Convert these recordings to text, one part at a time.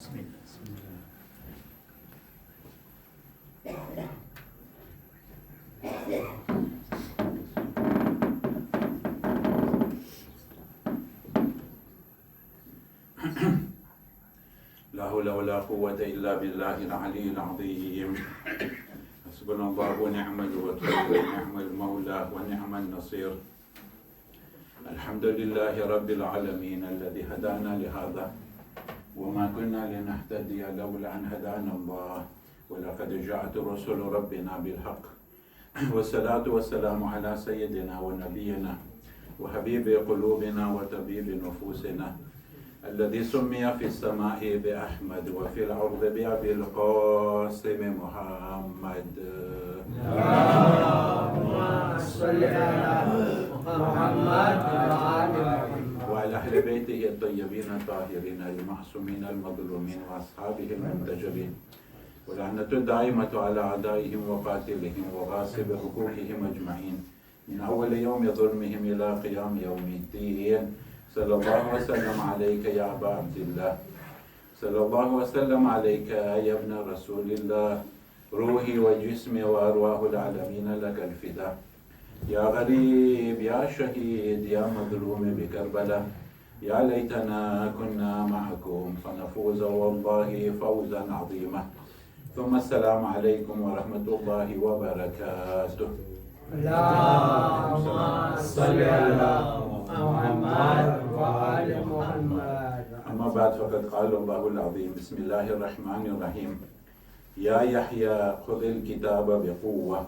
لا حول ولا قوة إلا بالله العلي العظيم. حسبنا الله ونعم الوكيل ونعم المولى ونعم النصير. الحمد لله رب العالمين الذي هدانا لهذا وما كنا لنهتدي لولا أن هدانا الله ولقد جاءت رسل ربنا بالحق والصلاة والسلام على سيدنا ونبينا وحبيب قلوبنا وطبيب نفوسنا الذي سمي في السماء بأحمد وفي الأرض بأبي القاسم محمد. اللهم صل على محمد وعلى أهل بيته الطيبين الطاهرين المعصومين المظلومين وأصحابه المنتجبين ولعنة الدائمة على أعدائهم وقاتلهم وغاصب حقوقهم أجمعين من أول يوم ظلمهم إلى قيام يوم الدين. صلى الله وسلم عليك يا أبا عبد الله. صلى الله وسلم عليك يا ابن رسول الله. روحي وجسمي وأرواح العالمين لك الفداء. يا غريب يا شهيد يا مظلوم بكربلاء. يا ليتنا كنا معكم فنفوز والله فوزا عظيما. ثم السلام عليكم ورحمة الله وبركاته. اللهم صل على محمد وآل محمد. أما بعد فقد قال الله العظيم بسم الله الرحمن الرحيم. يا يحيى خذ الكتاب بقوة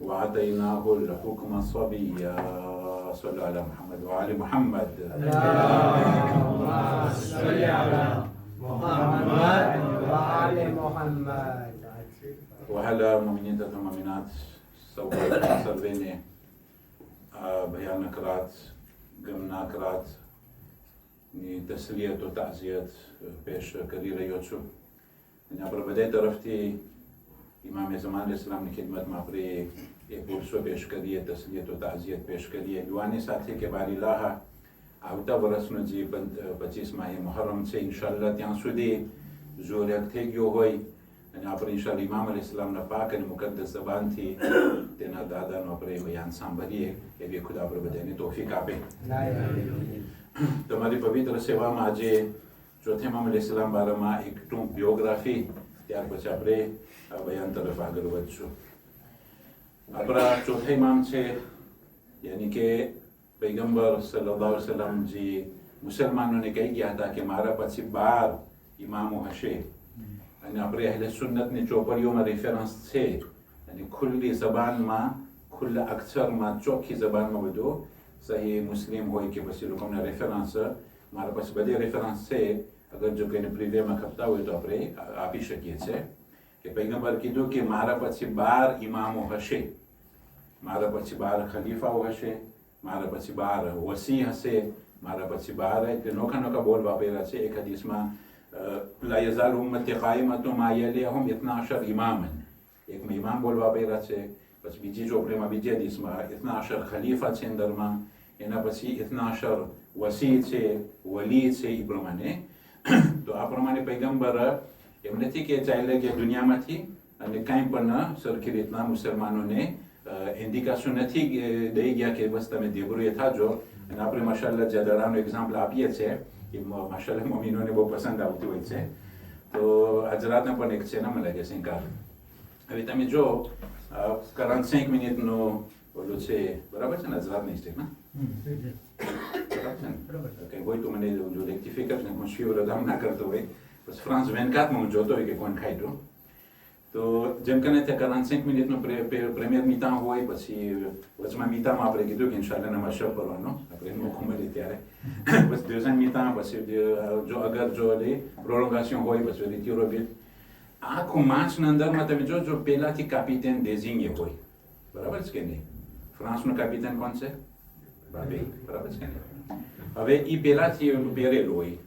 وآتيناه الحكم صبيا. صلى على محمد وآل محمد. اللهم صل على محمد وآل محمد. وهلا مؤمنين ومؤمنات سوف سربيني بيان نكرات قم ناكرات تسلية وتعزية بيش كريرة يوتشو. إن أبر بدأت رفتي إمام زمان الإسلام خدمت ما بري يقولسو بيش كرية تسلية وتعزية بيش كرية دواني साथी के बारी लाहा आवता वर्षनो जी 25 माह मुहर्रम से इंशाल्लाह ત્યાં સુધી જોરેક થઈ ગયો હોય અને આપણે ઇન્શાલ્લાહ ઇમામ અલ-ઇસ્લામ ના પાક અને મુકદ્દસ જબાનથી તેના દાદાનો આપણે બયાન સાંભળીએ એવી ખુદા આપણે બધાને તૌફીક આપે. તમારી પવિત્ર સેવામાં આજે ચોથે ઇમામ અલ-ઇસ્લામ બારામાં એક ટૂંક biography ત્યાર પછી આપણે બયાન તરફ આગળ વધશું. આપણા ચોથા ઇમામ છે યાની કે પૈગંબર સલ્લલ્લાહુ અલૈહિ વસલ્લમ जी મુસલમાનોને કહી ગયા હતા કે મારા પછી 12 ઇમામો હશે અને આપણે અહેલે સુન્નતની ચોપડીઓમાં રેફરન્સ છે અને ખુલ્લી જબાનમાં ખુલ્લા અક્ષરમાં ચોખ્ખી જબાનમાં બધું સહી મુસ્લિમ હોય કે પછી લોકોના રેફરન્સ મારા પાસે બધી રેફરન્સ છે. અગર જો કોઈને પ્રિવ્યુમાં ખપતા હોય તો આપણે આપી શકીએ છીએ કે પૈગંબર કીધું કે મારા પછી 12 ઇમામો હશે, મારા પછી 12 ખલીફાઓ હશે, મારા પછી 12 વસી હશે, મારા પછી 12 એટલે નોખા નોખા બોલ વાપરેલા છે. એક હદીસમાં لا يزال أمتي قائمة ما يليهم 12 إماما. एक में इमाम बोलवा पेरा છે, પછી બીજી ચોપડીમાં બીજી હદીસમાં 12 ખલીફા છે અંદરમાં, એના પછી 12 વસી છે, વલી છે એ પ્રમાણે. તો આ પ્રમાણે પૈગંબર એમ નથી કે ચાલે કે દુનિયામાંથી અને કાંઈ પણ સરખી રીતના મુસલમાનોને ઇન્ડિકેશન નથી દઈ ગયા કે બસ તમે દેવરૂએ થાજો. અને આપણે માશાલ્લાહ જે દરાનું એક્ઝામ્પલ આપીએ છીએ કે માશાલ્લાહ મોમિનોને બહુ પસંદ આવતું હોય છે. તો હજરાતને પણ એક છે ને મને લાગે છે કાર. હવે તમે જો કરંટ 5 મિનિટનો ઓલું છે બરાબર છે ને હજરાતની સ્ટેક ને બરાબર છે ને કંઈ હોય તો મને જો રેક્ટિફિકેટ ને હું શ્યોર અદામ ના કરતો હોય પછી ફ્રાન્સ 24માં હું જોતો હોય કે કોણ ખાઈડું. તો જેમ કે ત્યાં કરંટ 5 મિનિટનો પ્રીમિયર મીટા હોય પછી વચમાં મીટામાં આપણે કીધું કે ઇન્શાલ્લાહ નમાઝ શબ કરવાનો આપણે મોકો મળે ત્યારે બસ deuxième મીટા પછી જો અગર જો લે પ્રોલોંગેશન હોય પછી રીતિયો બિલ આખું માર્ચના અંદરમાં તમે જો પહેલાથી કાપિટેન ડેઝિંગે હોય બરાબર છે કે નહીં. ફ્રાન્સનો કાપિટેન કોણ છે? બાબે બરાબર છે કે નહીં. હવે એ પહેલાથી પહેરેલું હોય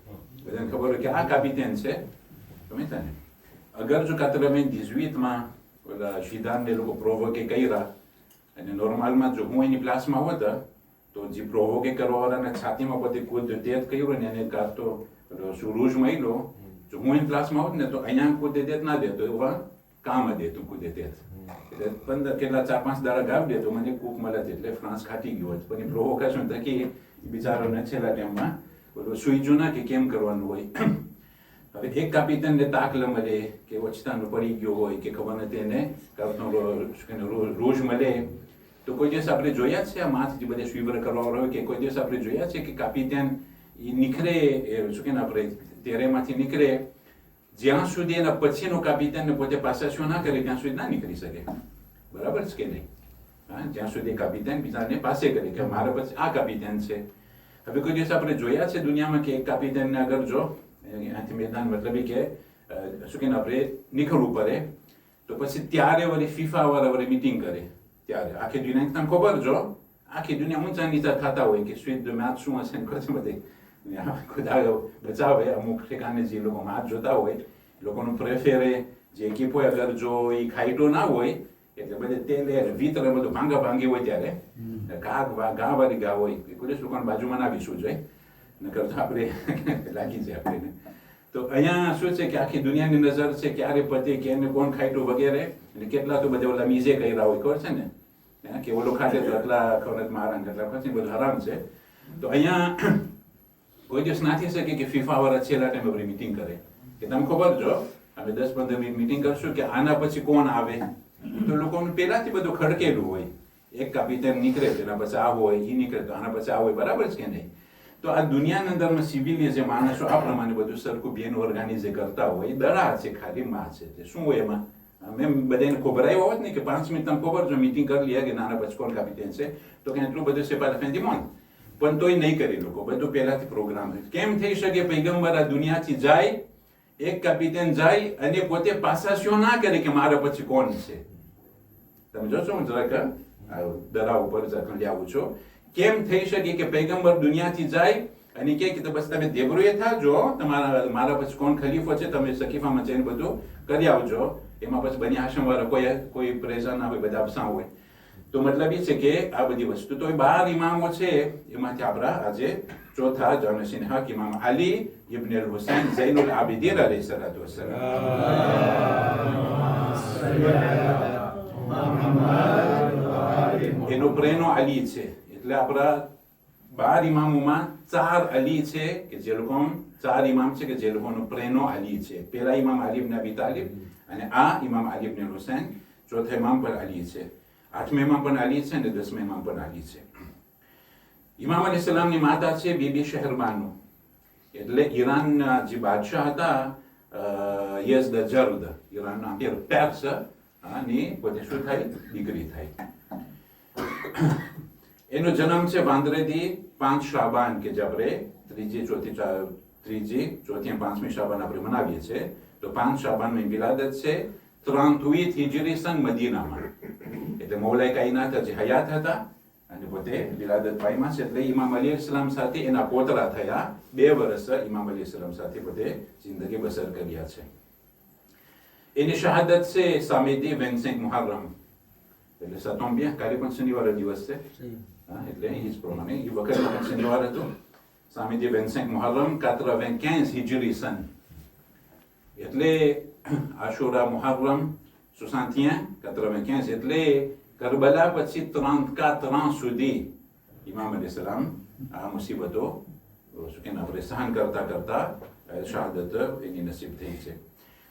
બધાને ખબર હોય કે આ કાપિટેન છે તમે તને અગર જો 98માં ઓલા શિદાનને લોકો પ્રોવોકે કર્યા અને નોર્મલમાં જો હું એની પ્લાસમાં હોત તો જે પ્રોવોકે કરવાવાળાને છાતીમાં પોતે કૂદ તેજ કર્યો ને એને કાં તો રૂજ મળ્યો જો હું એને ક્લાસમાં હોત ને તો અહીંયા કૂદે દેત ના દેતો એવા કામ દેતું કૂદે દેત એટલે 15 કેટલા 4-5 દાડા ગાવ દેતો મને કૂક મળે એટલે ફ્રાન્સ ખાટી ગયો હતો પણ એ પ્રોવોકેશન થકી બિચારોને છેલ્લા ટાઈમમાં બધું સુઈ જો ના કે કેમ કરવાનું હોય હવે એક કાપિતનને તાકલ મળે કે ઓછતાનો પડી ગયો હોય કે ખબર નથી એને રોજ મળે તો કોઈ દિવસ આપણે જોયા જ છે આ માથથી બધે સ્વીવર કરવા હોય કે કોઈ દિવસ આપણે જોયા છે કે કાપિતન એ નીકળે શું કે આપણે તેરેમાંથી નીકળે જ્યાં સુધી એના પછીનો કાપિતનને પોતે પાછા શું ના કરે ત્યાં સુધી ના નીકળી શકે બરાબર છે કે નહીં હા જ્યાં સુધી કાપિતન બીજાને પાસે કરે કે મારા પછી આ કાપિતન છે હવે કોઈ દિવસ આપણે જોયા છે દુનિયામાં કે એક કાપિતનને અગર જો અહીંથી મેદાન મતલબ કે શું કે આપણે નીકળવું પડે તો પછી ત્યારે વળી ફીફા વાળા વળી મીટિંગ કરે ત્યારે આખી દુનિયા તમને ખબર જો આખી દુનિયા ઊંચા નીચા થતા હોય કે સ્વીટ મેચ શું હશે ને કશું બધી ખુદા બચાવે અમુક ઠેકાને જે લોકો મેચ જોતા હોય લોકોનું પ્રેફરે જે એકીપ હોય અગર જો એ ખાઈટો ના હોય એટલે બધે તેલે ભીતરે બધું ભાંગી હોય ત્યારે ઘા વાળી ઘા હોય કોઈ લોકોને બાજુમાં ના બેસવું જોઈએ નકર તો આપણે લાગી જાય આપણને તો અહીંયા શું છે કે આખી દુનિયાની નજર છે ક્યારે પતે કે કોણ ખાઈટું વગેરે અને કેટલા તો બધા ઓલા મીઝે કર્યા હોય ખબર છે ને કે ઓલો ખાટે તો એટલા ખબર મારા એટલા પછી બધું હરામ છે તો અહીંયા કોઈ દિવસ ના થઈ શકે કે ફીફા વાળા છેલ્લા ટાઈમે બધી મીટિંગ કરે કે તમે ખબર જો અમે 10-15 મિનિટ મીટિંગ કરશું કે આના પછી કોણ આવે તો લોકોનું પહેલાથી બધું ખડકેલું હોય એક કાપિતન નીકળે તેના પછી આ હોય એ નીકળે તો આના પછી આ હોય બરાબર છે કે નહીં તો આ દુનિયાની અંદરમાં સિવિલિયન જે માણસો આ પ્રમાણે બધું સરખું બેન ઓર્ગાનિઝે કરતા હોય દડા છે ખાલી માં છે શું હોય એમાં મેં બધાને ખબરાયો હોત ને કે 5 મિનિટ તમે ખબર જો મીટિંગ કરી લે કે નાના પછી કોણ કાપિતન છે તો કે એટલું બધું સેપા ફેંદી મોન પણ તોય નહીં કરી લોકો બધું પહેલાથી પ્રોગ્રામ કેમ થઈ શકે પૈગંબર આ દુનિયાથી જાય એક કાપિતન જાય અને પોતે પાછા શું ના કરે કે મારા પછી કોણ છે તમે જોશો હું જરાક દરા ઉપર લઈ આવું છું કેમ થઈ શકે કે પૈગંબર દુનિયાથી જાય અને કે બસ તમે દેબરૂએ થાજો તમારા મારા પછી કોણ ખલીફો છે તમે સકીફામાં જઈને બધું કરી આવજો એમાં પછી બની હાશમ વાળા કોઈ પ્રેઝા ના હોય બધા અફસા હોય તો મતલબ એ છે કે આ બધી વસ્તુ તો 12 ઇમામો છે એમાંથી આપણા આજે ચોથા જાનસીન હક ઇમામ અલી ઇબ્ન અલ હુસૈન ઝૈનુલ આબિદીન અલૈહિ સલાતુ વસ્સલામ એનો પ્રેનો અલી છે એટલે આપણા 12 ઇમામોમાં 4 અલી છે કે જે લોકો 4 ઇમામ છે કે જે લોકોનો પ્રેનો અલી છે પહેલા ઇમામ અલી ઇબ્ન અબી તાલિબ અને આ ઇમામ અલી ઇબ્ન હુસૈન ચોથા ઇમામ પર અલી છે 8મા ઇમામ પણ અલી છે અને 10મા ઇમામ પણ અલી છે ઇમામ અલી સલામની માતા છે બીબી શહેરબાનુ એટલે ઈરાનના જે બાદશાહ હતા યઝદ જર્દ ઈરાનના પેર્સ અને પોતે શું થાય દીકરી થાય એનો જન્મ છે વાંદરેથી 5 શાબાન કે જે આપણે ત્રીજી ચોથી 5મી શાબાન આપણે મનાવીએ છીએ તો 5 શાબાનમાં વિલાદત છે 3 હિજરી સન મદીનામાં એટલે મૌલાએ કાયનાત જે હયાત હતા અને પોતે વિલાદત પામ્યા છે એટલે ઇમામ અલી અલૈહિસ્સલામ સાથે એના પોતરા થયા 2 વર્ષ ઇમામ અલી અલૈહિસ્સલામ સાથે પોતે જિંદગી બસર કર્યા છે એની શહાદત છે સામેદી 25 મુહર્રમ એટલે 7 કાલે પણ શનિવાર દિવસ છે એટલે એ જ પ્રમાણે એ વખત પણ શનિવાર હતો સામેદી 25 મુહર્રમ 95 હિજરી સન એટલે આશુરા મુહર્રમ 95 એટલે કરબલા પછી 34 સુધી ઇમામ અલી સલામ આ મુસીબતો શું કે આપણે સહન કરતા શહાદત એની નસીબ થઈ છે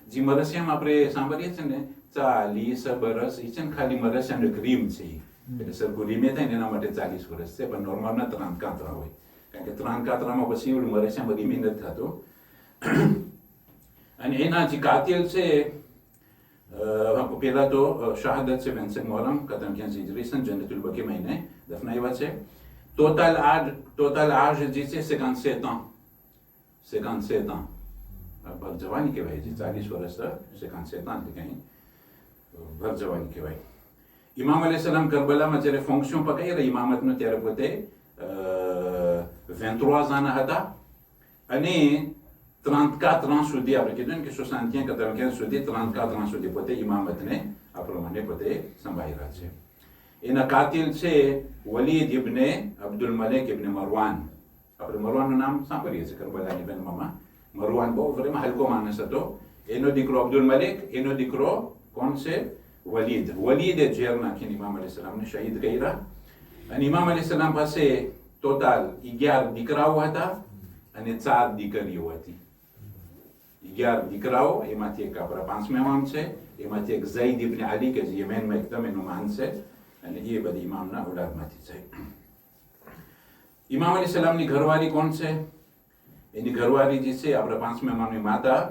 જે મરસિયામાં આપણે સાંભળીએ છીએ ને 40 વર્ષ એ છે ને ખાલી મરસિયાનું ક્રીમ છે એટલે સરખું રીમે થાય ને એના માટે 40 વર્ષ છે પણ નોર્મલના 34 હોય કારણ કે 34માં પછી એવું મરસિયામાં રીમે નથી થતું અને એના જે કાતિલ છે પહેલા તો શહાદત છે 25 મુહર્રમ 95 હિજરી સન જન્નતુલ બકી મહિને દફનાવ્યા છે ટોટલ આજ જે છે 57 ans 57 ans ભર જવાની કહેવાય છે 40 વર્ષ 57 ans એટલે કંઈ ભર જવાની કહેવાય ઇમામ અલી સલામ કરબલામાં જ્યારે ફંક્શન પકાઈ રહ્યા ઇમામતનું ત્યારે પોતે 23 ans હતા અને 34 ans સુધી આપણે કીધું ને કે 65 સુધી 34 ans સુધી પોતે ઇમામતને આ પ્રમાણે પોતે સંભાળી રહ્યા છે એના કાતિલ છે વલીદ ઇબ્ન અબ્દુલ મલિક ઇબ્ન મરવાન આપણે મરવાનનું નામ સાંભળીએ છીએ કરબલાની જન્મમાં મરવાન બહુ vraiment હલકો માણસ હતો. એનો દીકરો અબ્દુલ મલિક, એનો દીકરો કોણ છે? વલીદ. વલીદે જેલ નાખીને ઇમામ અલૈહિસ્સલામને શહીદ કર્યા. અને ઇમામ અલૈહિસ્સલામ પાસે ટોટલ 11 દીકરાઓ હતા અને 4 દીકરીઓ હતી. 11 દીકરાઓ, એમાંથી એક આપણા 5મા ઇમામ છે, એમાંથી એક ઝૈદ ઇબ્ન અલી કે જે યમેનમાં એકદમ એનું માન છે, અને એ બધી ઇમામના ઓલાદમાંથી છે. ઇમામ અલૈહિસ્સલામની ઘરવાળી કોણ છે? એની ઘરવાળી જે છે આપણા 5મા ઇમામની માતા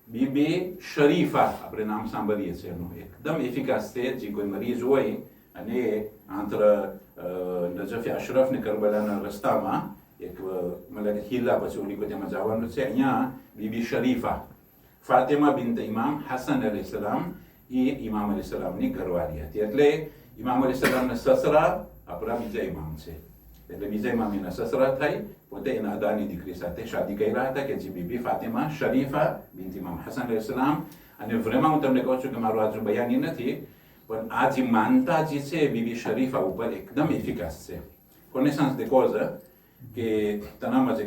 બીબી શરીફા, આપણે નામ સાંભળીએ છીએ એનું, એકદમ એફિકાસ છે. જે કોઈ મરીઝ હોય અને આંતર નજફ અશરફ ને કરબલાના રસ્તામાં એક મતલબ હિલ્લા પછી ઓલી કોઈ તેમાં જવાનું છે, અહીંયા બીબી શરીફા ફાતિમા બિન્ટ ઇમામ હસન અલૈહિસ્સલામ એ ઇમામ અલૈહિસ્સલામની ઘરવાળી હતી. એટલે ઇમામ અલૈહિસ્સલામના સસરા આપણા બીજા ઇમામ છે. એટલે બીજા ઇમામ એના સસરા થઈ, પોતે એના અદાની દીકરી સાથે શાદી કર્યા હતા કે જે બીબી ફાતિમા શરીફા બિન્ટ ઇમામ હસન અલૈહિસ્સલામ. અને vraiment હું તમને કહું છું કે મારું આજુ બયાની નથી, પણ આ જે માનતા જે છે બીબી શરીફા ઉપર એકદમ એફિકાસ છે. કોનેસન્સ de cauza કે તનામાં જ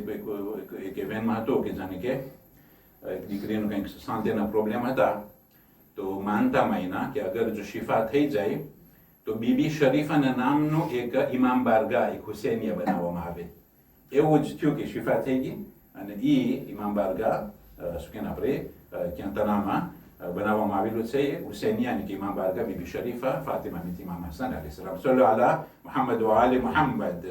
એક ઇવેન્ટમાં હતો કે જાણે કે એક દીકરીનું કંઈક સાંધેના પ્રોબ્લેમ હતા, તો માનતામાં એના કે અગર જો શિફા થઈ જાય તો બીબી શરીફાના નામનું એક ઇમામ બારગાહ, એક હુસૈનિયા બનાવવામાં આવે. એવું જ થયું કે શિફા થઈ ગઈ અને એ ઇમામ બારગાહ શું કે આપણે ક્યાં તનામાં બનાવવામાં આવેલું છે, હુસૈનિયા કે ઇમામ બારગાહ બીબી શરીફા ફાતિમા બિન્ટ ઇમામ હસન અલૈહિસ્સલામ. સલ્લુ અલા મુહમ્મદ વ આલી મુહમ્મદ.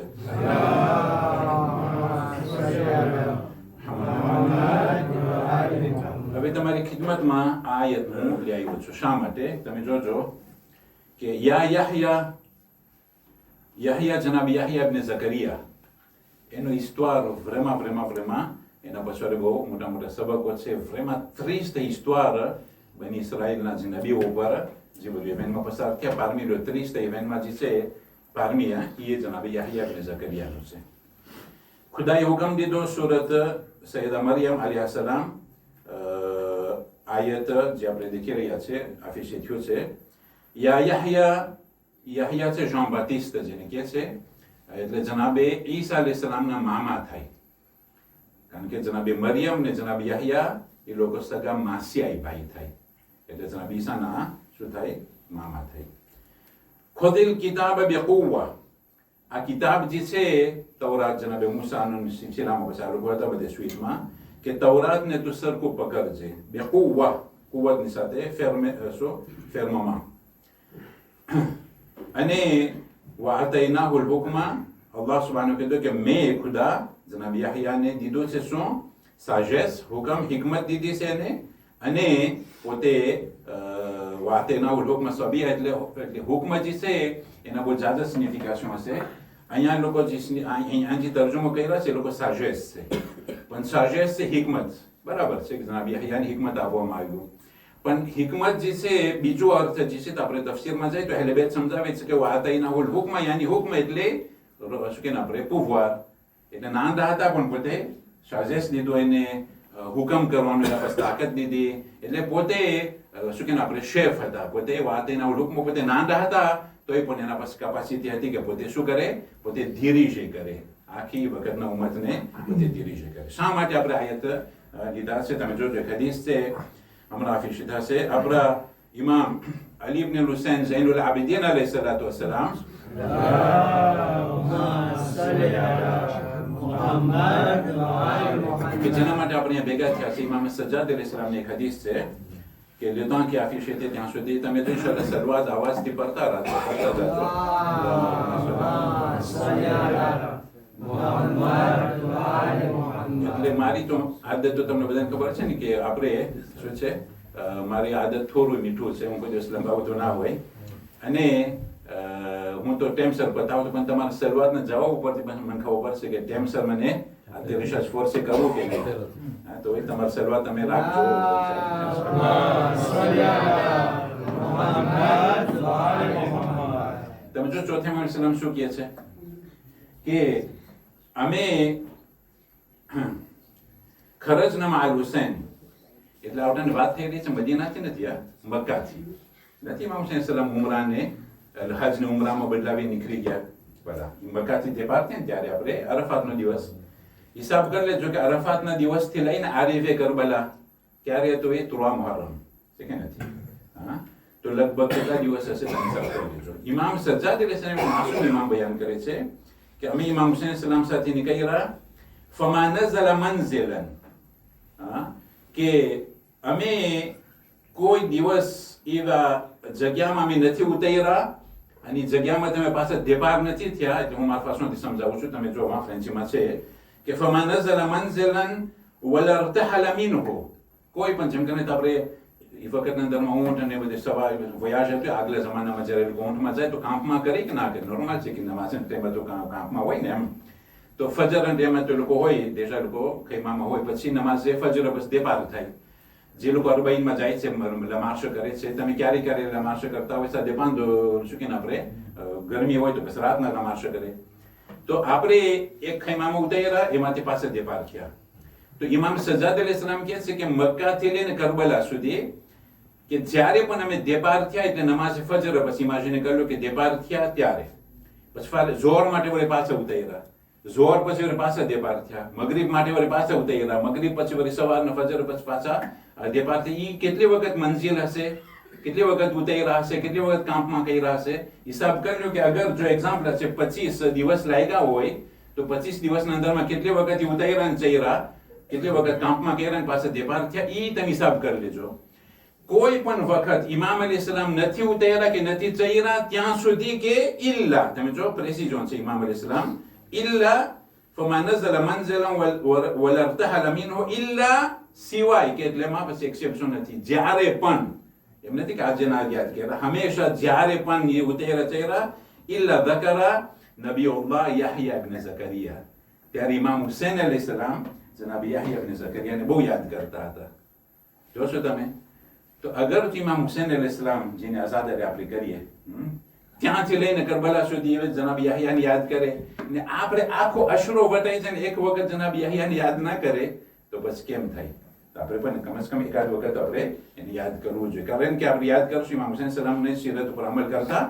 હવે તમારી ખિદમતમાં આ આયત હું લઈ આવ્યો છું. શા માટે? તમે જોજો કે યા યહયા, જનાબ યહયા ઇબ્ન ઝકરિયા, એનો histoire vraiment એના પાછળ બહુ મોટા મોટા સબકો છે. vraiment triste histoire બની ઇસરાયલના જે નબીઓ ઉપર જે બધું ઇવેન્ટમાં પસાર થયા. parmi le triste ઇવેન્ટમાં જે છે parmi એ જનાબ યહયા ઇબ્ન ઝકરિયાનો છે. ખુદાએ હુકમ દીધો સુરત સૈયદા મરિયમ અલૈહિસ્સલામ આયત જે આપણે દેખી રહ્યા છે, આફિશે થયું છે. યા યહયા છે Jean Baptiste જેને કહે છે, એટલે જનાબે ઈસા અલૈહિસ્સલામના મામા થાય. કારણ કે જનાબે મરિયમ ને જનાબ યહયા એ લોકો સગા માસિયાઈ ભાઈ થાય, એટલે જનાબ ઈસાના શું થાય? મામા થાય. ખુદિલ કિતાબ બિકુવા, આ કિતાબ જે છે તૌરાત જનાબે મૂસાનું સિલસિલામાં પછી આ લોકો હતા બધે સ્વીટમાં કે તૌરાતને તું સરખું પકડજે. બિકુવા, કુવતની સાથે ફેરમમાં. અને વાતૈનાહુલ હુકમા, અલ્લાહ સુબ્હાનહુ કીધું કે મેં ખુદા જનાબ યહયાને દીધું છે શું? સાજેસ, હુકમ, હિકમત દીધી છે એને. અને પોતે વાતૈનાહુલ હુકમ સબિયા, એટલે હુકમ જે છે એના બહુ જાજા સિગ્નિફિકેશન હશે. અહીંયા લોકો જે તર્જુમો કર્યા છે એ લોકો સાજેસ છે, પણ સાજેસ છે હિકમત, બરાબર છે કે જનાબ યહયાની હિકમત આપવામાં આવ્યું. પણ હિકમત જે છે બીજો અર્થ જે છે તો આપણે તફસીરમાં જાય તો અહેલે બેત સમજાવે છે કે વાતૈનાહુલ હુકમ, યાની હુકમ એટલે શું કે આપણે pouvoir, એટલે નાના હતા પણ પોતે સાજેસ દીધો એને, હુકમ કરવાનો એના પાસે તાકાત દીધી. એટલે પોતે શું કે આપણે શેફ હતા, પોતે વાતૈનાહુલ હુકમ, પોતે નાના હતા તોય પણ એના પાસે કેપેસિટી હતી કે પોતે શું કરે? પોતે ધીરીજે કરે, આખી વખતના ઉમ્મતને પોતે ધીરીજે કરે. શા માટે આપણે આયત લીધા છે? તમે જોજો, હદીસ છે હમણાં આફિશ થશે. આપણા ઇમામ અલી ઇબ્ન હુસૈન ઝૈનુલ આબિદીન અલૈહિ સલાતુ વસલામ કે જેના માટે આપણે અહીંયા ભેગા થયા છે, ઇમામ સજ્જાદ અલૈહિસ્સલામની એક હદીસ છે કે લેતા કે આફિશ હતી ત્યાં સુધી તમે તો ઇન્શાઅલ્લાહ સલવાત આવાજથી પડતા રહેજો. એટલે મારી તો આદત તો તમને બધાને ખબર છે ને કે આપણે શું છે, મારી આદત થોડું મીઠું છે, હું કોઈ દિવસ લંબાવતો ના હોય. અને હું તો ટેમસર બતાવું પણ તમારે શરૂઆતના જવાબ ઉપરથી પછી મને ખબર પડશે કે ટેમસર મને આજે રિસર્ચ ફોર્સે કરવું કે નહીં. તો એ તમારી શરૂઆત તમે રાખજો. તમે જો ચોથા માં સલામ શું કહે છે કે અમે ખરજના મઆલ હુસૈન, એટલે આપણને વાત થઈ રહી છે મદીનાથી નથી, આ મક્કાથી નથી. ઇમામ હુસૈન સલામ ઉમરાને હજને ઉમરામાં બદલાવી નીકળી ગયા બધા. મક્કાથી તે પાર થયા ને ત્યારે આપણે અરફાતનો દિવસ હિસાબ કરી લેજો કે અરફાતના દિવસથી લઈને આરિફે કરબલા ક્યારે હતું? એ 3 મુહર્રમ છે કે નથી? હા, તો લગભગ કેટલા દિવસ હશે તમે હિસાબ કરી લેજો. ઇમામ સજ્જાદ માસૂમ ઇમામ બયાન કરે છે કે અમે ઇમામ હુસૈન સલામ સાથે નીકળ્યા ફમા નઝલા મંઝિલન, કે અમે કોઈ દિવસ એવા જગ્યામાં અમે નથી ઉતર્યા અને જગ્યામાં તમે પાછા દેપાર નથી થયા. એટલે હું મારા પાસેથી સમજાવું છું, તમે જો ફ્રેન્ચીમાં છે કે ફમા નઝલા મંઝિલન વલા ઇર્તહલા મિનહુ, કોઈ પણ જેમ કે આપણે એ વખતના અંદરમાં ઊંટ અને બધે સવાર વયાજ હતું આગલા જમાનામાં જ્યારે લોકો ઊંટમાં જાય તો કાંપમાં કરે કે ના કરે? નોર્મલ છે કે નમાઝ ટાઈમમાં તો કાંપમાં હોય ને એમ. તો ફજર ટાઈમમાં તો લોકો હોય, દેશા લોકો ખૈમામાં હોય, પછી નમાઝ ફજર બસ દેપાર થાય. જે લોકો અરબાઈનમાં જાય છે, લમાર્શ કરે છે, તમે ક્યારે ક્યારે લમાર્શ કરતા હોય સાથે બાંધો શું કે આપણે ગરમી હોય તો પછી રાતના લમાર્શ કરે. તો આપણે એક ખૈમામાં ઉતાર્યા, એમાંથી પાછા દેપાર થયા. તો ઇમામ સજ્જાદ અલૈહિસ્સલામ કહે છે કે મક્કાથી લઈને કરબલા સુધી કે જ્યારે પણ અમે દેપાર થયા એટલે નમાઝ ફજર પછી ઇમાજીને કર્યું કે દેપાર થયા ત્યારે પછી ઝોહર માટે વળી પાછા ઉતાર્યા, ઝોહર પછી વળી પાછા દેપાર થયા, મગરીબ માટે વળી પાછા ઉતાર્યા, મગરીબ પછી વળી સવારના ફજર પછી પાછા દેપાર થયા. એ કેટલી વખત મંજિલ હશે, કેટલી વખત ઉતાર્યા હશે, કેટલી વખત કાંપમાં કર્યા હશે? હિસાબ કર્યો કે અગર જો એક્ઝામ્પલ છે 25 દિવસ લાગ્યા હોય તો 25 દિવસના અંદરમાં કેટલી વખત ઉતાર્યા અને ચૈરા, કેટલી વખત કાંપમાં કર્યા અને પાછા દેપાર થયા, એ તમે હિસાબ કરી લેજો. કોઈ પણ વખત ઇમામ અલૈહિસ્સલામ નથી ઉતાર્યા કે નથી ચૈરા ત્યાં સુધી કે ઇલ્લા, તમે જો પ્રેસિઝન છે ઇમામ અલૈહિસ્સલામ, ઇલ્લા ફમા નઝલા મંઝિલન વલા ઇર્તહલા મિનહુ ઇલ્લા, સિવાય કે એટલેમાં પછી એક્સેપ્શન નથી. જ્યારે પણ, એમ નથી કે આજે ના યાદ કર્યા, હંમેશા જ્યારે પણ એ ઉતાર્યા ચૈરા ઇલ્લા ધકરા નબીઉલ્લાહ યાહ્યા ઇબ્ન ઝકરિયા, ત્યારે ઇમામ હુસૈન અલૈહિસ્સલામ જનાબ યાહ્યા ઇબ્ન ઝકરિયાને બહુ યાદ કરતા હતા. જોશો તમે. તો અગર ઇમામ હુસૈન અલૈહિસ્સલામ જેને આઝાદારી આપણે કરીએ ત્યાંથી લઈને કરબલા સુધી જનાબ યાહ્યાને યાદ કરે ને આપણે આખો અશરો વટાઈ છે ને એક વખત જનાબ યાહ્યાને યાદ ના કરે તો પછી કેમ થાય? તો આપણે પણ કમ સે કમ એકાદ વખત આપણે એને યાદ કરવું જોઈએ. કારણ કે આપણે યાદ કરશું ઇમામ હુસૈન સલામની સીરત ઉપર અમલ કરતા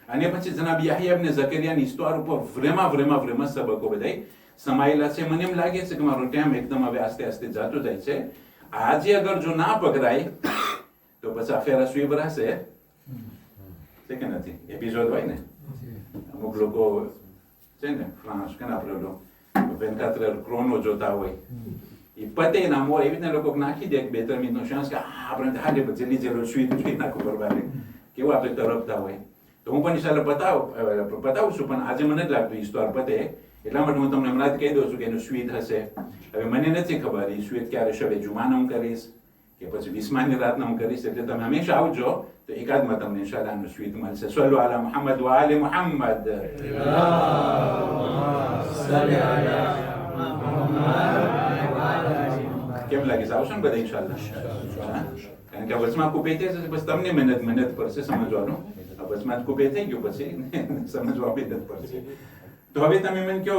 અને પછી જનાબ યાહ્યા ઇબ્ન ઝકરિયાની ઇસ્તવાર ઉપર વ્રેમા સબકો બધાય સમાયેલા છે. મને એમ લાગે છે કે મારો ટાઈમ એકદમ હવે આસ્તે આસ્તે જતો જાય છે. આજે અગર જો ના પકડાય તો પછી અફેરા સ્વીપ રહેશે છે કે નથી? એપિસોડ હોય ને, અમુક લોકો છે ને ફ્રાન્સ કે આપણે 24 ક્રોનો જોતા હોય, એ પતે નામ હોય એવી રીતના લોકો નાખી દે 2-3 મિનિટનો ચાન્સ કે આપણે હાલે જલ્દી જલ્દી સ્વીટ નાખો કરવાની, કેવું આપણે તરફતા હોય. તો હું પણ ઇન્શાલ્લાહ પતાવું છું, પણ આજે મને જ લાગતું ઇસ્તવાર પતે એટલા માટે હું તમને હમણાં જ કહી દઉં છું કે એનું સ્વીટ હશે. હવે મને નથી ખબર એ સ્વીટ ક્યારે શબે જુમાના હું કરીશ કે પછી 20માની રાતના હું કરીશ, એટલે તમે હંમેશા આવજો તો એકાદમાં તમને ઇન્શાલ્લાહ આનું સ્વીટ મળશે. સલ્લુ અલા મુહમ્મદ વ આલે મુહમ્મદ. કેમ લાગે છે? આવશે ને બધા ઇન્શાલ્લાહ? કારણ કે વચમાં કુપે છે બસ તમને મહેનત પડશે સમજવાનું. વચમાં જ કુપે થઈ ગયું પછી સમજવા મહેનત પડશે. તો હવે તમે મને કહો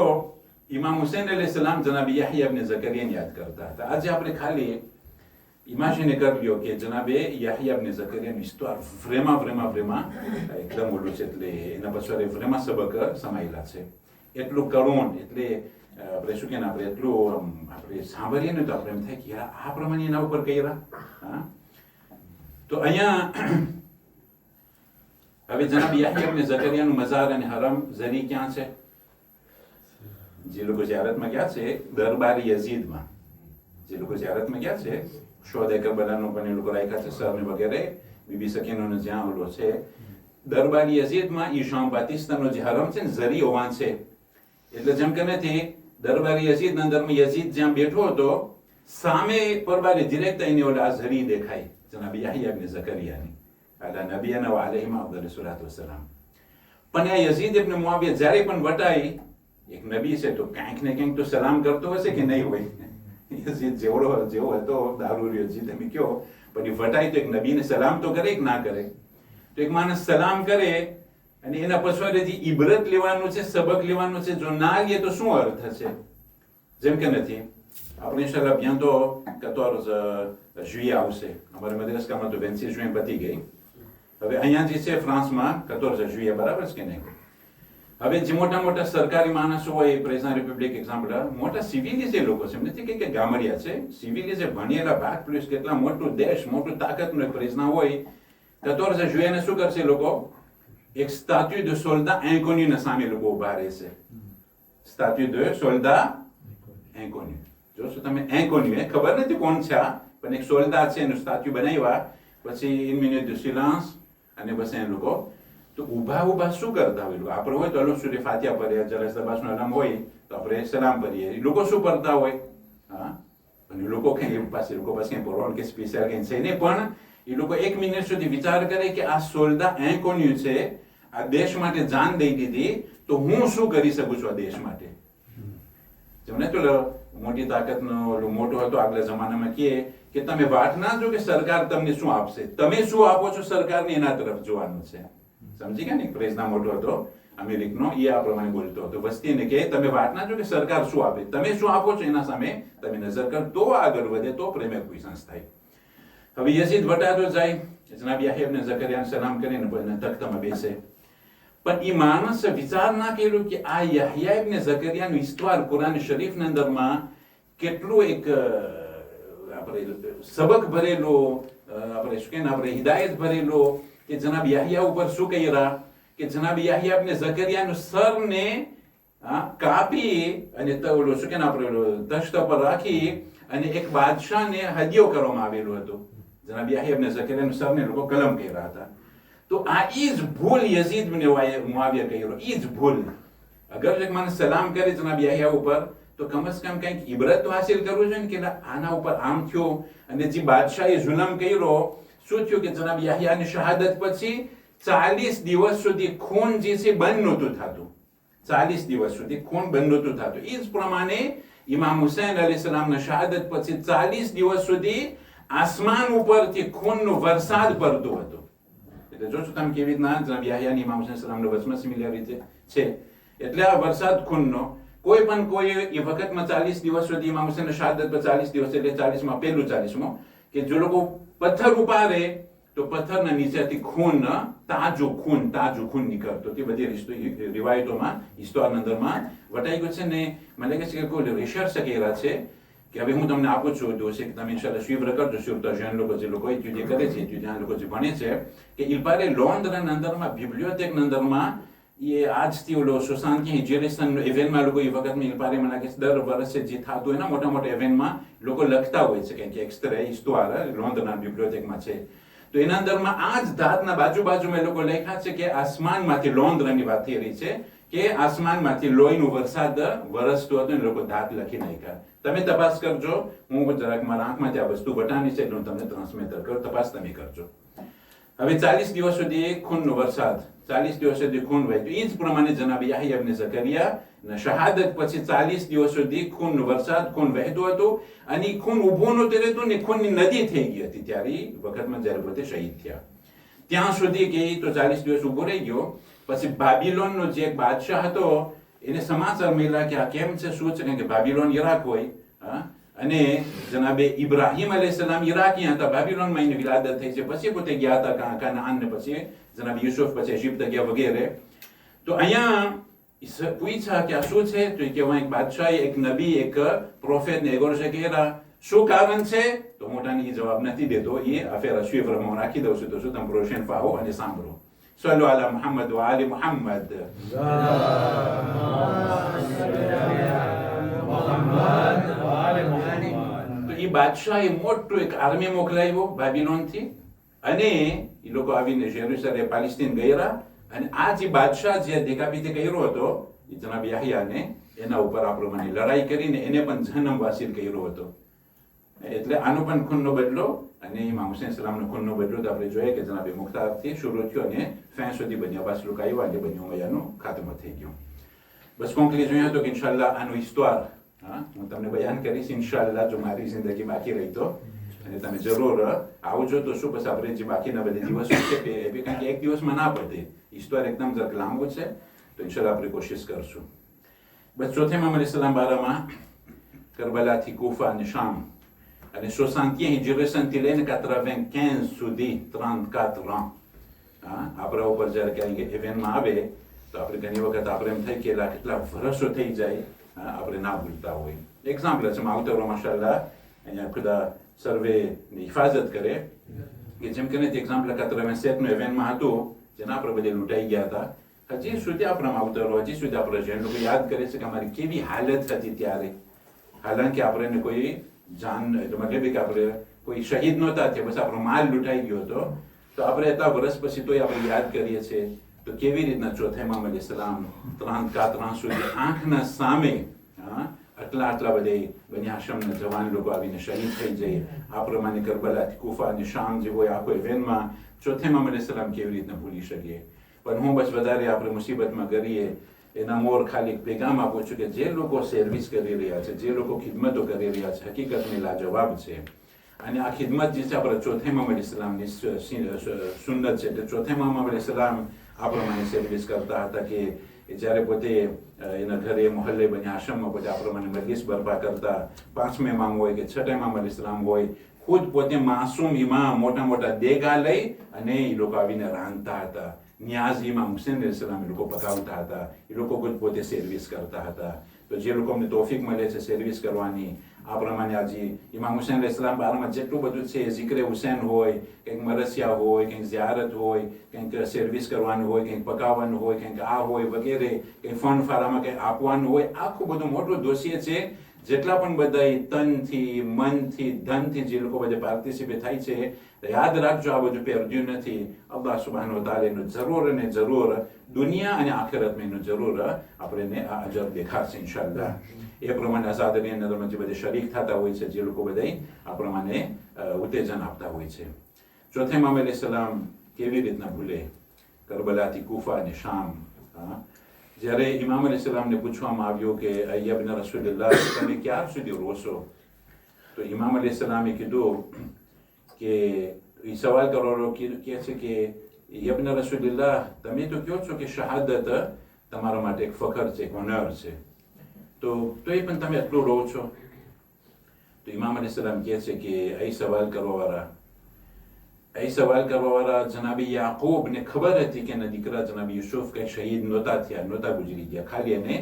ઇમામ હુસૈન અલૈહિસ્સલામ જનાબ યાહ્યા ઇબ્ન ઝકરિયાને યાદ કરતા હતા. આજે આપણે ખાલી ઇમેજિન કરી લ્યો કે જનાબે યાહ્યા ઇબ્ન ઝકરિયાની ઇસ્તવાર વ્રેમા એકદમ ઓલું છે, એટલે એના પછી વ્રેમા સબક સમાયેલા છે. એટલું કરુણ, એટલે આપણે શું કે આપણે એટલું આપણે સાંભળીએ ને તો આપણે એમ થાય કે યાર આ પ્રમાણે એના ઉપર કર્યા. હા, તો અહીંયા હવે જનાબ યાહ્યા ઇબ્ન ઝકરિયાનું મઝાર અને હરમ ઝરી ક્યાં છે? જે લોકો ઝિયારતમાં ગયા છે દરબાર યઝીદમાં, જે લોકો ઝિયારતમાં ગયા છે શોદે કરબલાનો પણ એ લોકો રાખ્યા છે સર ને વગેરે, બીબી સકીનાનો જ્યાં ઓલો છે દરબાર યઝીદમાં ઈ શામ પાકિસ્તાનનો જે હરમ છે ને ઝરી ઓવાન છે. એટલે જેમ કે નથી દરબાર યઝીદના અંદરમાં યઝીદ જ્યાં બેઠો હતો સામે પરબારે ડિરેક્ટ એને ઓલા ઝરી દેખાય જનાબ યાહ્યા ઇબ્ન ઝકરિયાની અલા નબીયના વ અલૈહિમ અફદલુ સલાતુ વસલામ. પણ આ યઝીદ ઇબ્ન મુઆવિયા જ્યારે પણ વટાઈ, એક નબી છે તો ક્યાંક ને ક્યાંક તો સલામ કરતો હશે કે નહીં હોય? યઝીદ જેવો હતો દારૂ યઝીદ તમે કહો, પણ એ વટાઈ તો એક નબીને સલામ તો કરે કે ના કરે? તો એક માણસ સલામ કરે અને એના પછવાડેથી ઇબરત લેવાનું છે, સબક લેવાનું છે. જો ના લે તો શું અર્થ છે? જેમ કે નથી આપણે ઇન્શાલ્લાહ bientôt 14 juillet આવશે, અમારા મદ્રસામાં તો 26 juin પતી ગઈ. હવે અહીંયા જે છે ફ્રાન્સમાં 14 juillet બરાબર છે કે નહીં? હવે જે મોટા સરકારી માણસો હોય, પ્રેઝન્ટ રિપબ્લિક એક્ઝામ્પલ, મોટા સિવિલિઝે લોકો છે, એમ નથી કે ગામડિયા છે, સિવિલિઝે ભણેલા ભાગ પ્લસ કેટલા મોટું દેશ, મોટું તાકાતનું એક પ્રેઝના હોય, 14 juillet શું કરશે લોકો? એક સ્ટેચ્યુ de soldat inconnu ના સામે લોકો ઉભા રહેશે. Statue de soldat inconnu. જોશો તમે, inconnu, ખબર નથી કોણ છે આ, પણ એક સોલ્ડા છે, એનું સ્ટેચ્યુ બનાવ્યા, પછી 1 minute de silence, અને બસ એ લોકો તો ઊભા શું કરતા હોય? આપણે હોય તો અલું સુધી ફાતિયા પડીએ, જલસ દબાસનો અલામ હોય તો આપણે સલામ કરીએ. એ લોકો શું કરતા હોય? હા, અને લોકો કઈ પાસે પરવાન કે સ્પેશિયલ કઈ છે નહીં, પણ એ લોકો 1 મિનિટ સુધી વિચાર કરે કે આ સોલ્ડા inconnu છે, આ દેશ માટે જાન દઈ દીધી, તો હું શું કરી શકું છું આ દેશ માટે? જેમને તો મોટી તાકાતનો મોટો હતો આગલા જમાનામાં કે તમે વાત ના જો કે સરકાર તમને શું આપશે, તમે શું આપો છો સરકારને એના તરફ જોવાનું છે. સમજી ગયા ને? પ્રેઝના મોટો હતો અમેરિકનો, એ આ પ્રમાણે બોલતો હતો વસ્તીને કે તમે વાત ના જો કે સરકાર શું આપે, તમે શું આપો છો એના સામે તમે નજર કર, તો આગળ વધે, તો પ્રેમ એક્વિઝન્સ થાય. હવે યઝીદ વટાતો જાય, જનાબ યાહ્યા ઇબ્ન ઝકરિયાને સલામ કરીને તખ્તમાં બેસે, પણ એ માણસ વિચાર ના કર્યો કે આ યાહ્યા ઇબ્ન ઝકરિયાનું ઇસ્તવાર કુરાન શરીફના અંદરમાં કેટલું એક આપણે સબક ભરેલો, આપણે શું કહીએ, આપણે હિદાયત ભરેલો, કે જનાબ યાહ્યા ઉપર શું કર્યા કે જનાબ યાહ્યા ઇબ્ન ઝકરિયાનું સરને કાપી અને તવલો શું કહીએ આપણે તખ્ત પર રાખી અને એક બાદશાહને હદિયો કરવામાં આવેલો હતો. જનાબ યાહ્યા ઇબ્ન ઝકરિયાનું સરને લોકો કલમ કર્યા હતા. તો આ ઈ જ ભૂલ યઝીદ ઇબ્ન મુઆવિયા કર્યો, ઈ જ ભૂલ. અગર એક માણસ સલામ કરે જનાબ યાહ્યા ઉપર, તો કમ સે કમ કંઈક ઇબરત તો હાસિલ કરવું જોઈએ ને કે આના ઉપર આમ થયો, અને જે બાદશાહે જુલમ કર્યો, શું થયું કે જનાબ યાહ્યાની શહાદત પછી 40 દિવસ સુધી ખૂન જે છે બંધ નહોતું થતું. 40 દિવસ સુધી ખૂન બંધ નહોતું થતું. એ જ પ્રમાણે ઇમામ હુસૈન અલૈહિસ સલામના શહાદત પછી 40 દિવસ સુધી આસમાન ઉપરથી ખૂનનો વરસાદ પડતો હતો. એટલે જોશો તમે કેવી રીતના જનાબ યાહ્યા ઇમામ હુસૈન સલામના વચમાં સિમિલારિટી છે. એટલે આ વરસાદ ખૂનનો કોઈ એ વખતમાં 40 દિવસ સુધી ઇમામ હુસૈનના શહાદત પર 40 દિવસ, એટલે 40માં પહેલું 40મો, કે જો લોકો પથ્થર ઉપાડે તો પથ્થરના નીચેથી ખૂન, તાજું ખૂન નીકળતો. તે બધી રિવાયતોમાં, ઇસ્તવારના અંદરમાં વટાઈ ગયું છે. ને મને લાગે છે કે કોઈ રિસર્ચ કર્યા છે, કે હવે હું તમને આપું છું, દોસ્ત, કે તમે ઇન્શાલ્લાહ સ્વીવર કરજો, સ્વીવર લોકો જે લોકો એટ્યુડે કરે છે, એટ્યુડે લોકો જે ભણે છે, કે ઇલ્પારે લોન્ડ્રાના અંદરમાં બિબ્લિયોથેકના અંદરમાં એ આજથી ઓલો સુશાંતિ હિજરેશન ઇવેન્ટમાં લોકો એ વખતમાં ઇલ્પારે મને લાગે છે દર વર્ષે જે થતું હોય ને મોટા ઇવેન્ટમાં લોકો લખતા હોય છે કે એક્સ્ટ્રા ઇસ્તવાર લોન્ડ્રાના બિબ્લિયોથેકમાં છે. તો એના અંદરમાં આ જ ધાતના બાજુમાં એ લોકો લખ્યા છે કે આસમાનમાંથી લોન્ડ્રાની વાત થઈ રહી છે, કે આસમાનમાંથી લોહીનું વરસાદ વરસતો હતો, ને લોકો ધાત લખી નાખ્યા. તમે તપાસ કરજો, હું જરાક મારા આંખમાંથી આ વસ્તુ વટાણી છે એટલે હું તમને ટ્રાન્સમિટર કરું, તપાસ તમે કરજો. હવે 40 દિવસ સુધી ખૂનનો વરસાદ, 40 દિવસ સુધી ખૂન વહેતું. એ જ પ્રમાણે જનાબ યાહ્યા ઇબ્ન ઝકરિયા શહાદત પછી 40 દિવસ સુધી ખૂનનો વરસાદ, ખૂન વહેતું હતું, અને ખૂન ઊભું નહોતું રહેતું ને ખૂનની નદી થઈ ગઈ હતી ત્યારે વખતમાં જ્યારે પોતે શહીદ થયા. ત્યાં સુધી કે તો 40 દિવસ ઊભો રહી ગયો. પછી બાબિલોનનો જે એક બાદશાહ હતો, એને સમાચાર મળ્યા કે આ કેમ છે, શું છે, કે બાબિલોન ઈરાક હોય, અને જનાબે ઇબ્રાહિમ અલૈહિસ્સલામ ઈરાકી હતા, બાબિલોનમાં એની વિલાદત થઈ છે, પછી પોતે ગયા હતા કાનાન, ને પછી જનાબ યુસુફ પછી ઇજિપ્ત ગયા વગેરે. તો અહીંયા પૂછ્યા કે આ શું છે, તો કે એક બાદશાહ, એક નબી, એક પ્રોફેટને એગોરશે કર્યા, શું કારણ છે? તો મોટાની જવાબ નથી દેતો. એ અફેરા સ્વીવરમાં રાખી દઉં છું, તો શું તમે પ્રોશન ફાવો અને સાંભળો. સલ્લુ અલા મુહમ્મદ વ આલી મુહમ્મદ. તો એ બાદશાહે મોટું એક આર્મી મોકલાવ્યો બાબિલોનથી, અને એ લોકો આવીને જેરુસલેમ પાલેસ્તીન ગયા, અને આ જે બાદશાહ જે દેખાપીથી કર્યો હતો એ જનાબ યાહ્યાને, એના ઉપર આ પ્રમાણે લડાઈ કરીને એને પણ જન્મ વાસિલ કર્યો હતો. એટલે આનો પણ ખૂનનો બદલો, અને ઇમામ હુસૈન સલામનો ખૂનનો બદલો તો આપણે જોઈએ કે જનાબે મુખ્તારથી શરૂ થયો અને ફેન સુધી બન્યા, પાછ લોકો આવ્યા અને બની ઉમૈયાનો ખાતમો થઈ ગયો. બસ કોન્ક્લુઝન હતો કે ઇન્શાલ્લાહ આનો ઇસ્તવાર હું તમને બયાન કરીશ ઇન્શાલ્લાહ, જો મારી જિંદગી બાકી રહી તો, અને તમે જરૂર આવજો. તો શું બસ આપણે જે બાકીના બધા દિવસો છે એ કારણ કે એક દિવસમાં ના પડે, ઇસ્તવાર એકદમ જરાક લાંબુ છે, તો ઇન્શાલ્લાહ આપણે કોશિશ કરશું. બસ ચોથે ઇમામ અલૈહિસ્સલામ બારામાં કરબલાથી કૂફા અને શામ, અને 60 હિજરેશનથી લઈને 95 સુધી 34 આપણા ઉપર જ્યારે ક્યાંય ઇવેન્ટમાં આવે તો આપણે ઘણી વખત આપણે એમ થાય કે કેટલા વર્ષો થઈ જાય આપણે ના ભૂલતા હોય. એક્ઝામ્પલ છે માવતરો માશાલ્લાહ અહીંયા ખુદા સર્વેની હિફાજત કરે કે જેમ કે એક્ઝામ્પલ કતરા સેટનું ઇવેન્ટમાં હતું જેના આપણે બધે લૂંટાઈ ગયા હતા. હજી સુધી આપણા માવતરો હજી સુધી આપણે જૈન લોકો યાદ કરે છે કે અમારી કેવી હાલત હતી ત્યારે. હાલાંકि આપણે કોઈ જાન મતલબ કે આપણે કોઈ શહીદ નહોતા થયા, બસ આપણો માલ લૂંટાઈ ગયો હતો. તો આપણે એટલા વર્ષ પછી તોય આપણે યાદ કરીએ છીએ તો કેવી રીતના ચોથા ઇમામ અલૈહિસ્સલામ 3 સુધી આંખના સામે આટલા બધે બની હાશમના જવાન લોકો આવીને શહીદ થઈ જાય. આ પ્રમાણે કરબલાથી કુફા અને શામ જે હોય આખો ઇવેન્ટમાં ચોથા ઇમામ અલૈહિસ્સલામ કેવી રીતના ભૂલી શકીએ. પણ હું બસ વધારે આપણે મુસીબતમાં કરીએ એના મોર ખાલી પેગામ આપું છું કે જે લોકો સર્વિસ કરી રહ્યા છે, જે લોકો ખિદમતો કરી રહ્યા છે, હકીકતની લાજવાબ છે. અને આ ખિદમત જે છે આપણા ચોથા ઇમામ અલૈહિસ્સલામની સુન્નત છે. એટલે ચોથા ઇમામ અલૈહિસ્સલામ આ પ્રમાણે સર્વિસ કરતા હતા કે જ્યારે પોતે એના ઘરે મોહલ્લે બની આશ્રમમાં પોતે આ પ્રમાણે મજલિસ બરપા કરતા. 5મા ઇમામ હોય કે 6ઠા ઇમામ અલૈહિસ્સલામ હોય, ખુદ પોતે માસૂમ ઇમામ મોટા દેગા લઈ અને એ લોકો આવીને રાંધતા હતા. નિયાઝ ઇમામ હુસૈન અલૈહિસ્સલામ એ લોકો પકાવતા હતા. એ લોકો ખુદ પોતે સર્વિસ કરતા હતા. તો જે લોકોને તોફીક મળે છે સર્વિસ કરવાની, આ પ્રમાણે આજે ઇમામ હુસૈન અલૈહિસ્સલામ બારમાં જેટલું બધું છે, ઝિક્રે હુસૈન હોય, કંઈક મરસિયા હોય, કંઈક ઝિયારત હોય, કંઈક સર્વિસ કરવાનું હોય, કંઈક પકાવવાનું હોય, કંઈક આ હોય વગેરે, કંઈક ફંડ ફાળામાં કંઈક આપવાનું હોય, આખું બધું મોટું દોષીએ છે. જેટલા પણ બધા તનથી, મનથી, ધનથી જે લોકો બધા પાર્ટિસિપેટ થાય છે, યાદ રાખજો આ બધું પહેર્યું નથી. અલ્લાહ સુબ્હાનહુ વ તઆલા એનું જરૂર અને જરૂર દુનિયા અને આખિરતમાં એનું જરૂર આપણને આ અજર દેખાડશે ઇન્શાઅલ્લાહ. એ પ્રમાણે આઝાદની અંદરમાં જે બધા શરીક થતા હોય છે, જે લોકો બધા આ પ્રમાણે ઉત્તેજન આપતા હોય છે. ચોથા ઇમામ અલૈહિસ્સલામ કેવી રીતના ભૂલે કરબલાથી કુફા અને શામ. જ્યારે ઇમામ અલૈહિસ્સલામને પૂછવામાં આવ્યું કે યબ્ન રસૂલિલ્લાહ તમે ક્યાર સુધી રોશો, તો ઇમામ અલૈહિસ્સલામે કીધું કે એ સવાલ કરવાનો કહે છે કે યબ્ન રસૂલિલ્લાહ તમે તો કહો છો કે શહાદત તમારા માટે એક ફખર છે, એક ઓનર છે, તો એ પણ તમે એટલું રહો છો. તો ઇમામ અલૈહિસ્સલામ કહે છે કે એ સવાલ કરવાવાળા જનાબી યાકૂબને ખબર હતી કે એના દીકરા જનાબી યુસુફ કંઈ શહીદ નહોતા ગુજરી ગયા. ખાલી એને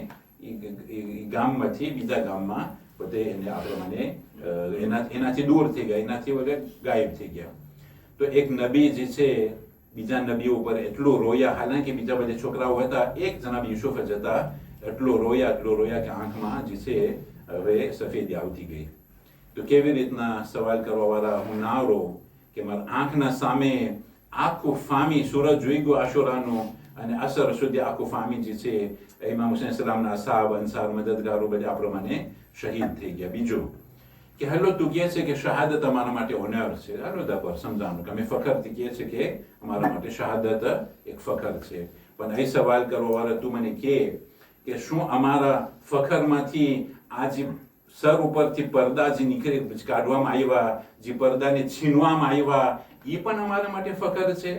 ગામમાંથી બીજા ગામમાં પોતે એને આ પ્રમાણે એનાથી દૂર થઈ ગયા, એનાથી વગર ગાયબ થઈ ગયા. તો એક નબી જે છે બીજા નબીઓ ઉપર એટલું રોયા, હાલાંકિ બીજા બધા છોકરાઓ હતા, એક જનાબી યુસુફ જ હતા, એટલું રોયા કે આંખમાં જે છે હવે સફેદી આવતી ગઈ. તો કેવી રીતના સવાલ કરવાવાળા હું ના રહું કે મારા આંખના સામે આખું ફામી સૂરજ જોઈ ગયો આશુરાનો અને અસર સુધી આખું ફામી જે છે ઇમામ હુસૈન અલૈહિસ્સલામના અસાબ અંસાર મદદગારો બધા આ પ્રમાણે શહીદ થઈ ગયા. બીજું કે હલો તું કહે છે કે શહાદત અમારા માટે ઓનર છે, હલો દબર સમજાવવાનું કે અમે ફખરથી કહે છે કે અમારા માટે શહાદત એક ફખર છે. પણ એ સવાલ કરવાવાળા તું મને કે શું અમારા ફખરમાંથી આ જે સર ઉપરથી પડદા જે નીકળી કાઢવામાં આવ્યા, જે પડદાને છીનવામાં આવ્યા, એ પણ અમારા માટે ફખર છે?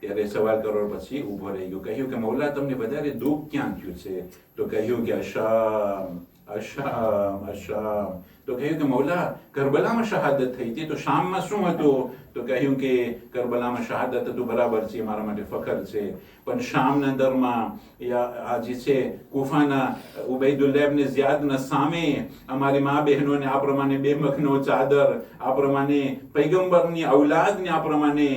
ત્યારે સવાલ કરવા પછી ઊભો રહી ગયો, કહ્યું કે મૌલા તમને વધારે દુઃખ ક્યાં થયું છે? તો કહ્યું કે અશામ. તો કહ્યું કે મૌલા કરબલામાં શહાદત થઈ હતી, તો શામમાં શું હતું? તો કહ્યું કે કરબલામાં શહાદત હતું, બરાબર છે, મારા માટે ફખર છે, પણ શામના અંદરમાં આ જે છે કુફાના ઉબૈદુલ્લાહ ઇબ્ન ઝિયાદના સામે અમારી મા બહેનોને આ પ્રમાણે બેમખનો ચાદર, આ પ્રમાણે પૈગંબરની ઔલાદને આ પ્રમાણે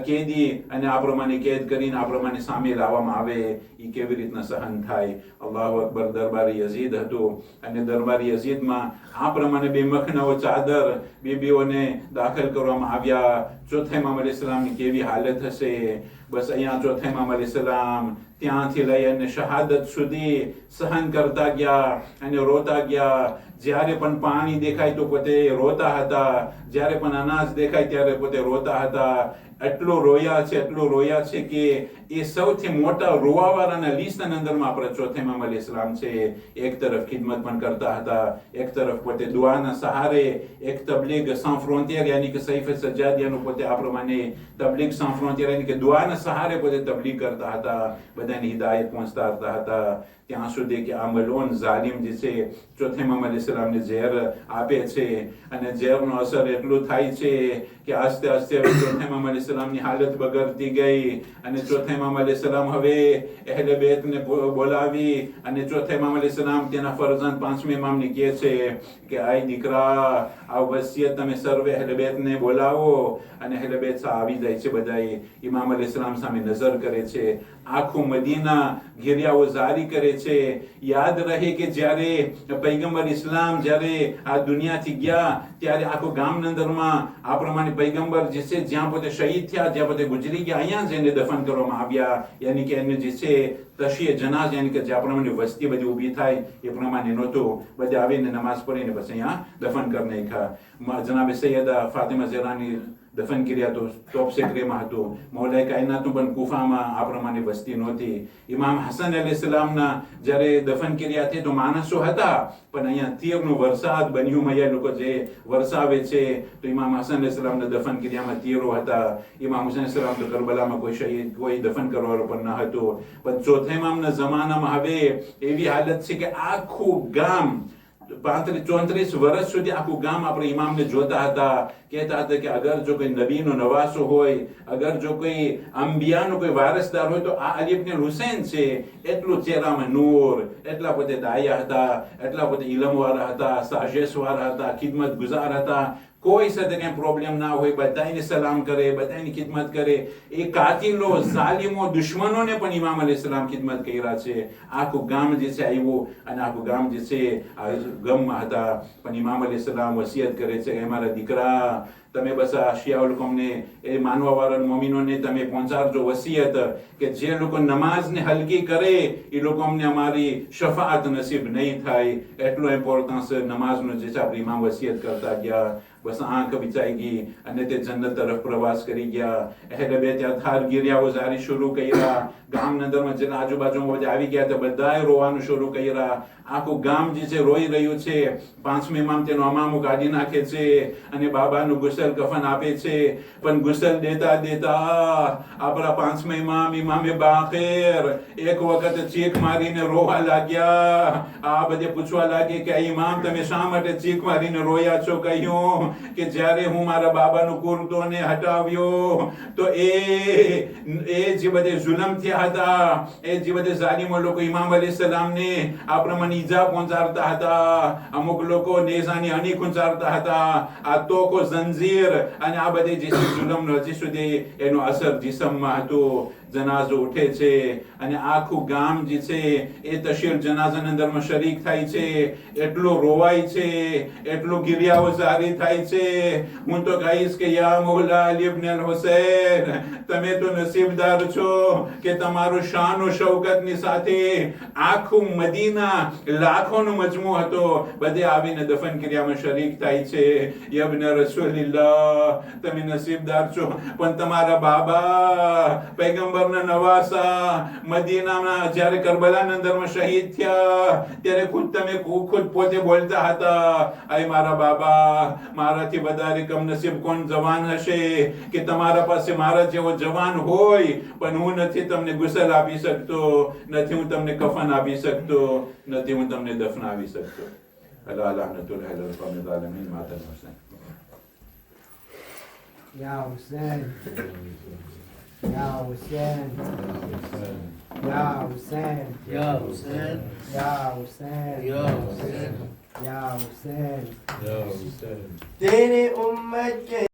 કેદી અને આ પ્રમાણે કેદ કરીને આ પ્રમાણે સામે લાવવામાં આવે, એ કેવી રીતના સહન થાય? અલ્લાહુ અકબર. દરબારી યઝીદ હતું અને દરબારી યઝીદમાં આ પ્રમાણે બેમખનો ચાદર બીબીઓને દાખલ કરવામાં આવ્યા. ચોથા ઇમામ અલૈહિસ્સલામની કેવી હાલત હશે? બસ અહીંયા ચોથા ઇમામ અલૈહિસ્સલામ ત્યાંથી લઈ અને શહાદત સુધી સહન કરતા ગયા અને રોતા ગયા. જ્યારે પણ પાણી દેખાય તો પોતે રોતા હતા, જ્યારે પણ અનાજ દેખાય ત્યારે પોતે રોતા હતા. એટલું રોયા છે કે એ સૌથી મોટા રોવાવાળાના લિસ્ટના અંદરમાં આપણા ચોથા ઇમામ અલૈહિસ્સલામ છે. એક તરફ ખિદમત પણ કરતા હતા, એક તરફ પોતે દુઆ દુઆના સહારે એક તબલીગ સાં ફ્રોન્ટિયર યાની કે સૈફ સજ્જાદિયાનું પોતે આ પ્રમાણે તબલીગ સાં ફ્રોન્ટિયર યાની કે દુઆના સહારે પોતે તબલીગ કરતા હતા, બધાની હિદાયત પહોંચતા હતા ત્યાં સુધી કે આ મલોન ઝાલિમ જે છે ચોથે ઇમામ અલૈહિસ્સલામને ઝેર આપે છે અને ઝેરનો અસર એટલું થાય છે કે આસ્તે આસ્તે ચોથે ઇમામ અલૈહિસ્સલામની હાલત બગડતી ગઈ અને ચોથે ઇમામ અલૈહિસ્સલામ હવે અહેલે બેતને બોલાવી અને ચોથે ઇમામ અલૈહિસ્સલામ તેના ફરજંદ પાંચમે ઇમામને કહે છે કે આય દીકરા, આ વસિયત તમે સર્વે અહેલે બેતને બોલાવો અને અહેલે બેત આવી જાય છે. બધાએ ઇમામ અલૈહિસ્સલામ સામે નજર કરે છે, આખું મદીના ઘેરિયાઓ જારી કરે છે. યાદ રહે કે જ્યારે પૈગંબર ઇસ્લામ જ્યારે આ દુનિયાથી ગયા ત્યારે આખું ગામના અંદરમાં આ પ્રમાણે પૈગંબર જે છે જ્યાં પોતે શહીદ થયા, જ્યાં પોતે ગુજરી ગયા, અહીંયા જ એને દફન કરવામાં આવ્યા. યાની કે એને જે છે તશીએ જનાઝ યાની કે જ્યાં પ્રમાણે વસ્તી બધી ઊભી થાય એ પ્રમાણે નહોતું. બધે આવીને નમાઝ પઢીને પછી અહીંયા દફન કરી નાખ્યા. જનાબે સૈયદા ફાતિમા ઝહરાની દફન કર્યા તો ટોપ સેક્રેમાં હતું. મૌલાએ કાયનાતનું પણ કુફામાં આ પ્રમાણે વસ્તી નહોતી. ઇમામ હસન અલૈહિસ્સલામના જ્યારે દફન કર્યા તે તો માણસો હતા પણ અહીંયા તીરનો વરસાદ બન્યું. મૈયા લોકો જે વરસાવે છે તો ઇમામ હસન અલૈહિસ્સલામના દફન કર્યામાં તીરો હતા. ઇમામ હુસૈન અલૈહિસ્સલામ તો કરબલામાં કોઈ શહીદ કોઈ દફન કરવાનો પણ ન હતું. પણ ચોથા ઇમામના જમાનામાં હવે એવી હાલત છે કે આખું ગામ 35-34 વર્ષ સુધી આખું ગામ આપણે ઇમામને જોતા હતા. કહેતા હતા કે અગર જો કોઈ નબીનો નવાસો હોય, અગર જો કોઈ અંબિયાનો કોઈ વારસદાર હોય તો આ અલી ઇબ્ન હુસૈન છે. એટલું ચહેરામાં નૂર, એટલા પોતે દાયા હતા, એટલા પોતે ઇલમવાળા હતા, સાજેશવાળા હતા, ખિદમત ગુજાર હતા. કોઈ સાથે કઈ પ્રોબ્લેમ ના હોય, બધાને સલામ કરે, બધાની ખિદમત કરે. એ કાતિલો, ઝાલિમો, દુશ્મનોને પણ ઇમામ અલૈહિસ્સલામ ખિદમત કર્યા છે. આખું ગામ જે છે આવ્યું અને આખું ગામ જે છે આ ગમમાં હતા. પણ ઇમામ અલૈહિસ્સલામ વસિયત કરે છે કે અમારા દીકરા તમે બસ આ શિયાઉલ કોમને એ માનવા વાળા મોમીનોને તમે પહોંચાડજો વસિયત કે જે લોકો નમાઝને હલકી કરે એ લોકો અમને અમારી શફાઅત નસીબ નહીં થાય. એટલો ઇમ્પોર્ટન્સ નમાઝનો જે છે આપણે ઇમામ વસિયત કરતા ગયા. બસ આંખ વિચાઈ ગઈ અને તે જન્નત તરફ પ્રવાસ કરી ગયા. અહેલે બેત ધાર ગિરિયાઓ જારી શરૂ કર્યા. ગામના અંદરમાં જેના આજુબાજુમાં બધા આવી ગયા તો બધાએ રોવાનું શરૂ કર્યા. આખું ગામ જે છે રોઈ રહ્યું છે. પાંચમી ઇમામ તેનો અમામો કાઢી નાખે છે અને બાબાનું ગુસલ કફન આપે છે. પણ ગુસલ દેતા દેતા આપણા પાંચમા ઇમામ ઇમામે બાકિર એક વખત ચીખ મારીને રોવા લાગ્યા. આ બધે પૂછવા લાગે કે ઇમામ તમે શા માટે ચીખ મારીને રોયા છો? કહ્યું કે જ્યારે હું મારા બાબાનું કુર્તોને હટાવ્યો તો એ જે બધે જુલમ થયા હતા, એ જે બધે ઝાલિમો લોકો ઇમામ અલૈહિસ્સલામને આ પ્રમાણે ઈજા પહોંચાડતા હતા, અમુક લોકો નેઝાની અણી ખૂંચાડતા હતા, આ તોકો જંજીર અને આ બધી જે જુલમનો હજી સુધી એનો અસર જિસ્મમાં હતું. જનાઝો ઉઠે છે અને આખું ગામ જે છે એ તશીર જનાઝાની અંદરમાં શરીક થાય છે. એટલું રોવાય છે, એટલું ગિરિયાઓ જારી થાય છે. હું તો કહીશ કે યા મૌલા અલી ઇબ્ન હુસૈન, તમે તો નસીબદાર છો કે તમારું શાન ઓ શૌકતની સાથે આખું મદીના લાખોનો મજમુ હતો, બધે આવીને દફન ક્રિયામાં શરીક થાય છે. યા ઇબ્ન રસૂલિલ્લાહ, તમે નસીબદાર છો. પણ તમારા બાબા પૈગંબર નવાસા મદીનામાં જ્યારે કરબલાના અંદરમાં શહીદ થયા ત્યારે ખુદ પોતે બોલતા હતા, આય મારા બાબા, મારાથી વધારે કમનસીબ કોણ જવાન હશે કે તમારા પાસે મારા જેવો જવાન હોય પણ હું નથી તમને ગુસલ આપી શકતો, નથી હું તમને કફન આપી શકતો, નથી હું તમને દફનાવી શકતો. અલ્લાહ લઅનતુલ્લાહ અલલ કૌમિ ઝાલિમીન. માતા Hussain. Ya Hussein, Ya Hussein, Ya Hussein, Ya Hussein, Ya Hussein, Ya Hussein, Ya Hussein. Ya Hussein. तेरे उम्मत के